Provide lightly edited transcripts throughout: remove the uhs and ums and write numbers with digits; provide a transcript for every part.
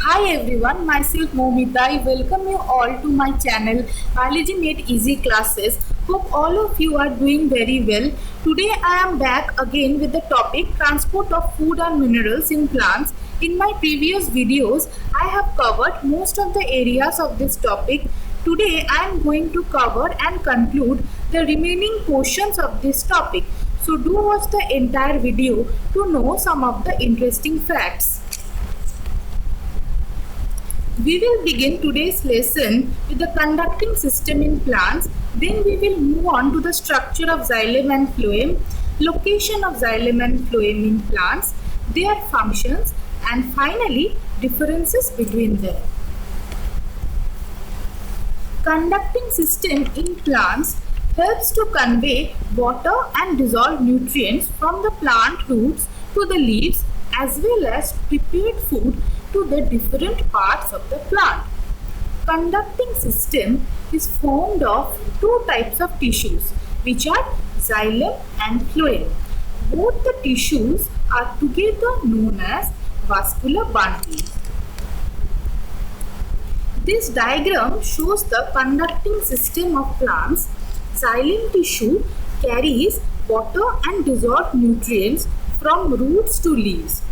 Hi everyone, myself Momita. I welcome you all to my channel Biology Made Easy Classes. Hope all of you are doing very well. Today I am back again with the topic transport of food and minerals in plants. In my previous videos, I have covered most of the areas of this topic. Today I am going to cover and conclude the remaining portions of this topic. So do watch the entire video to know some of the interesting facts. We will begin today's lesson with the conducting system in plants. Then we will move on to the structure of xylem and phloem, location of xylem and phloem in plants, their functions, and finally differences between them. Conducting system in plants helps to convey water and dissolved nutrients from the plant roots to the leaves as well as prepared food to the different parts of the plant. Conducting system is formed of two types of tissues which are xylem and phloem. Both the tissues are together known as vascular bundles. This diagram shows the conducting system of plants. Xylem tissue carries water and dissolved nutrients from roots to leaves.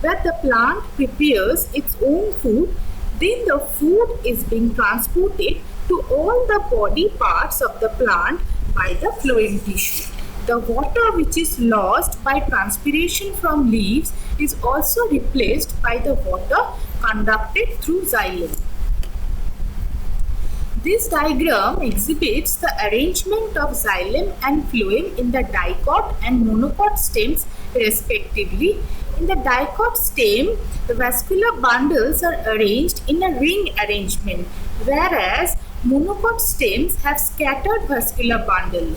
Where the plant prepares its own food, then the food is being transported to all the body parts of the plant by the phloem tissue. The water which is lost by transpiration from leaves is also replaced by the water conducted through xylem. This diagram exhibits the arrangement of xylem and phloem in the dicot and monocot stems respectively. In the dicot stem, the vascular bundles are arranged in a ring arrangement, whereas monocot stems have scattered vascular bundle.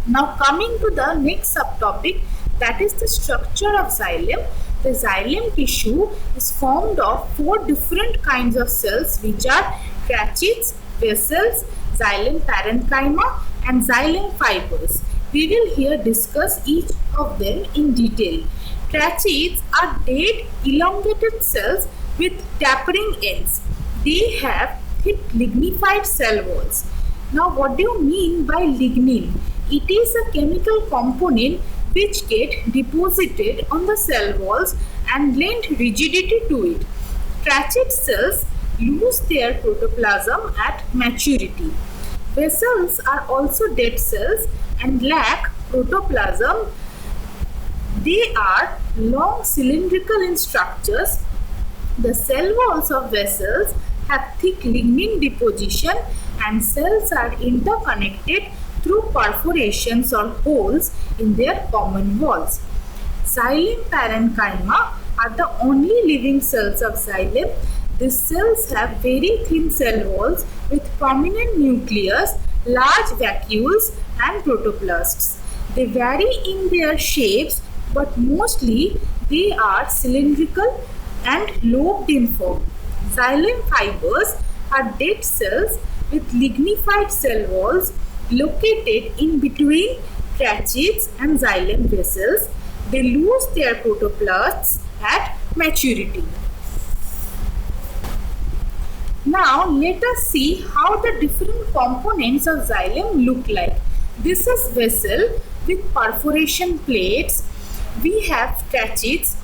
Now coming to the next subtopic, that is the structure of xylem. The xylem tissue is formed of four different kinds of cells which are tracheids, vessels, xylem parenchyma and xylem fibers. We will here discuss each of them in detail. Tracheids are dead elongated cells with tapering ends. They have thick lignified cell walls. Now what do you mean by lignin? It is a chemical component which get deposited on the cell walls and lend rigidity to it. Tracheid cells lose their protoplasm at maturity. Vessels are also dead cells and lack protoplasm. They are long cylindrical in structures. The cell walls of vessels have thick lignin deposition and cells are interconnected through perforations or holes in their common walls. Xylem parenchyma are the only living cells of xylem. These cells have very thin cell walls with prominent nucleus, large vacuoles and protoplasts. They vary in their shapes, but mostly they are cylindrical and lobed in form. Xylem fibers are dead cells with lignified cell walls located in between tracheids and xylem vessels. They lose their protoplasts at maturity. Now let us see how the different components of xylem look like. This is vessel with perforation plates. We have tracheids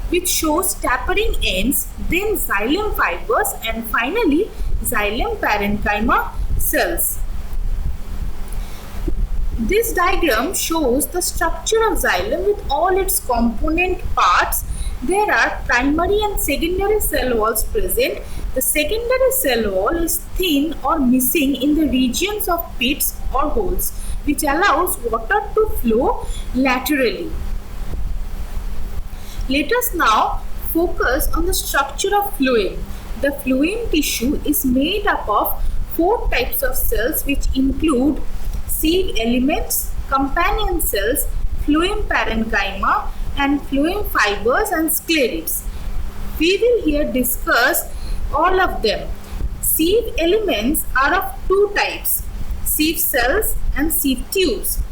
which shows tapering ends, then xylem fibers and finally xylem parenchyma cells. This diagram shows the structure of xylem with all its component parts. There are primary and secondary cell walls present. The secondary cell wall is thin or missing in the regions of pits or holes, which allows water to flow laterally. Let us now focus on the structure of phloem. The phloem tissue is made up of four types of cells which include seed elements, companion cells, phloem parenchyma and phloem fibers and sclerids. We will here discuss all of them. Sieve elements are of two types, sieve cells and sieve tubes.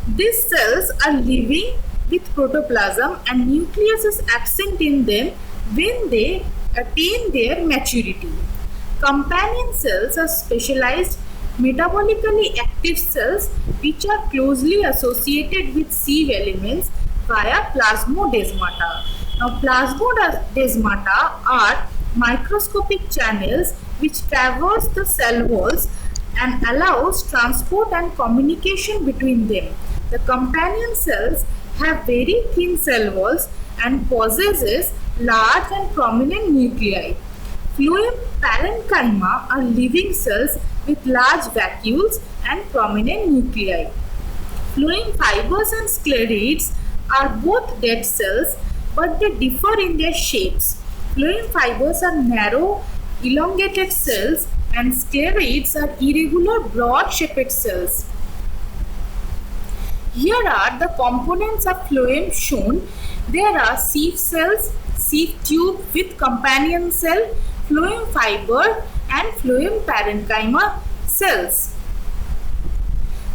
These cells are living with protoplasm and nucleus is absent in them. when they attain their maturity. Companion cells are specialized metabolically active cells which are closely associated with sieve elements via plasmodesmata. Now, plasmodesmata are microscopic channels which traverse the cell walls and allows transport and communication between them. The companion cells have very thin cell walls and possesses large and prominent nuclei. Phloem parenchyma are living cells with large vacuoles and prominent nuclei. Phloem fibers and sclerids are both dead cells, but they differ in their shapes. Phloem fibers are narrow, elongated cells, and sclerids are irregular, broad-shaped cells. Here are the components of phloem shown. There are sieve cells, sieve tube with companion cell, phloem fiber, and phloem parenchyma cells.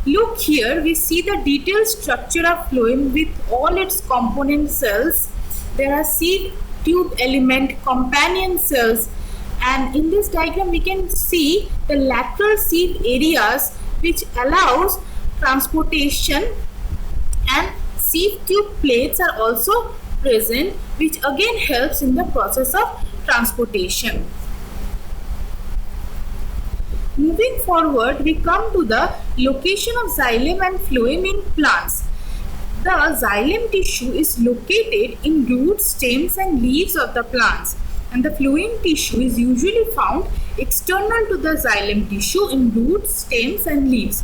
Look here, we see the detailed structure of phloem with all its component cells. There are sieve tube element, companion cells, and in this diagram we can see the lateral sieve areas which allows transportation, and sieve tube plates are also present which again helps in the process of transportation. Moving forward, we come to the location of xylem and phloem in plants. The xylem tissue is located in roots, stems and leaves of the plants, and the phloem tissue is usually found external to the xylem tissue in roots, stems and leaves.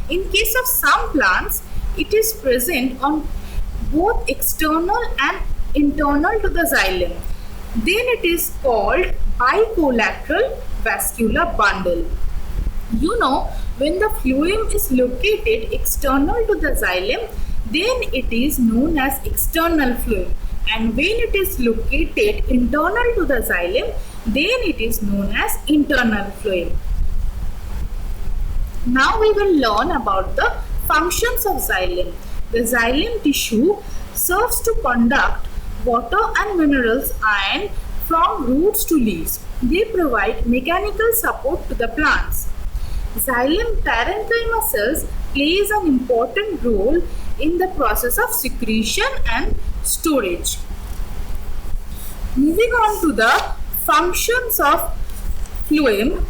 In case of some plants, it is present on both external and internal to the xylem. Then it is called bicollateral vascular bundle. You know, when the phloem is located external to the xylem, then it is known as external phloem, and when it is located internal to the xylem, then it is known as internal phloem. Now we will learn about the functions of xylem. The xylem tissue serves to conduct water and minerals iron from roots to leaves. They provide mechanical support to the plants. Xylem parenchyma cells plays an important role in the process of secretion and storage. Moving on to the functions of phloem,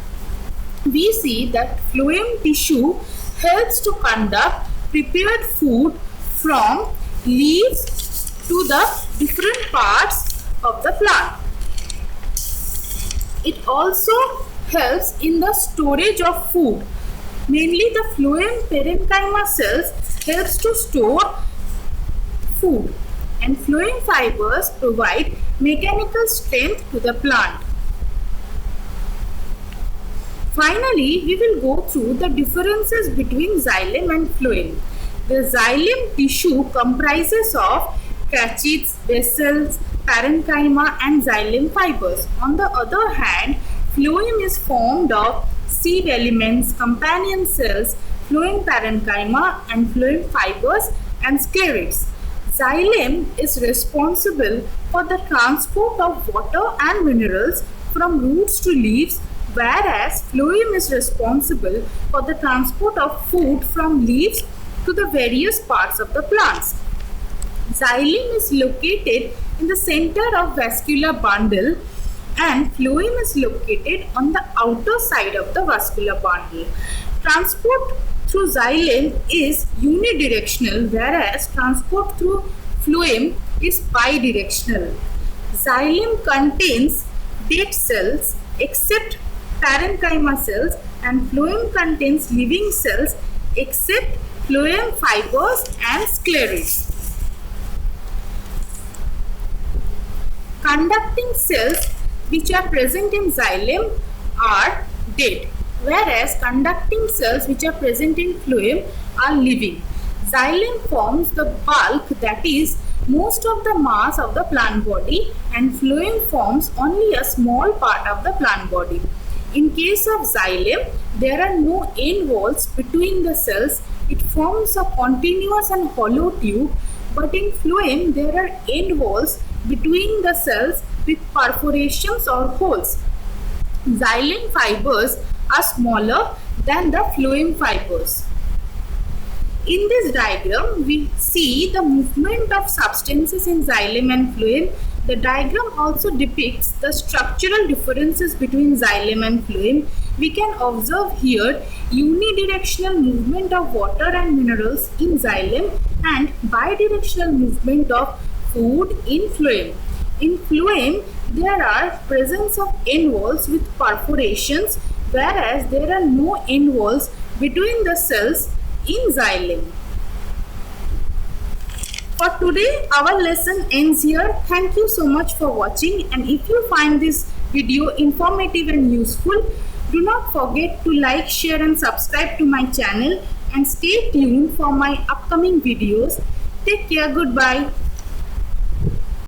we see that phloem tissue helps to conduct prepared food from leaves to the different parts of the plant. It also helps in the storage of food. Mainly the phloem parenchyma cells helps to store food, and phloem fibers provide mechanical strength to the plant. Finally, we will go through the differences between xylem and phloem. The xylem tissue comprises of crachets, vessels, parenchyma and xylem fibers. On the other hand, phloem is formed of sieve elements, companion cells, phloem parenchyma and phloem fibers and sclerids. Xylem is responsible for the transport of water and minerals from roots to leaves, whereas phloem is responsible for the transport of food from leaves to the various parts of the plants. Xylem is located in the center of vascular bundle and phloem is located on the outer side of the vascular bundle. Transport through xylem is unidirectional, whereas transport through phloem is bidirectional. Xylem contains dead cells except parenchyma cells, and phloem contains living cells except phloem fibers and sclerids. Conducting cells which are present in xylem are dead, whereas conducting cells which are present in phloem are living. Xylem forms the bulk, that is, most of the mass of the plant body, and phloem forms only a small part of the plant body. In case of xylem, there are no end walls between the cells. It forms a continuous and hollow tube, but in phloem there are end walls between the cells with perforations or holes. Xylem fibers are smaller than the phloem fibers. In this diagram, we see the movement of substances in xylem and phloem. The diagram also depicts the structural differences between xylem and phloem. We can observe here unidirectional movement of water and minerals in xylem and bidirectional movement of food in phloem. In phloem, there are presence of end walls with perforations, whereas there are no end walls between the cells in xylem. For today, our lesson ends here. Thank you so much for watching, and if you find this video informative and useful, do not forget to like, share and subscribe to my channel, and stay tuned for my upcoming videos. Take care. Goodbye.